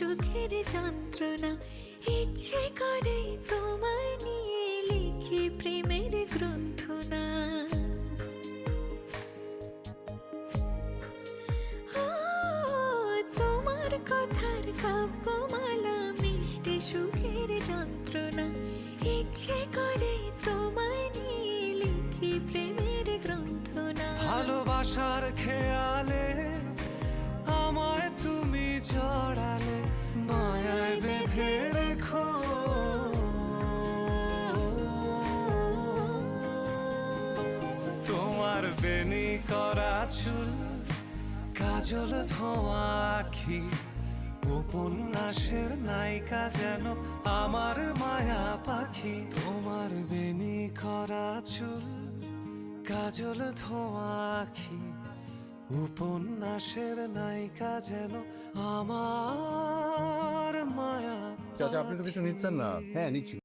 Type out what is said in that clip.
সুখের যন্ত্রণা। ইচ্ছে করে তোমায় নিয়ে লিখি প্রেমের গ্রন্থনা। ও, তোমার কথার কাব্যমালা, মিষ্টি সুখের যন্ত্রণা। ইচ্ছে করে তোমায় নিয়ে লিখি প্রেমের গ্রন্থনা। ভালোবাসার খেয়ালে আমায় তুমি জড়ালে, মায়ায় বেঁধে রেখো। তোমার বেনি করা চুল, কাজল ধোয়া আখি, উপন্যাসের নায়িকা যেন আমার মায়া পাখি। তোমার বেনি করা চুল, কাজল ধোয়া আখি, উপন্যাসের নায়িকা যেন আমার মায়া। চাচা, আপনি তো কিছু নিচ্ছেন না? হ্যাঁ, নিচ্ছি।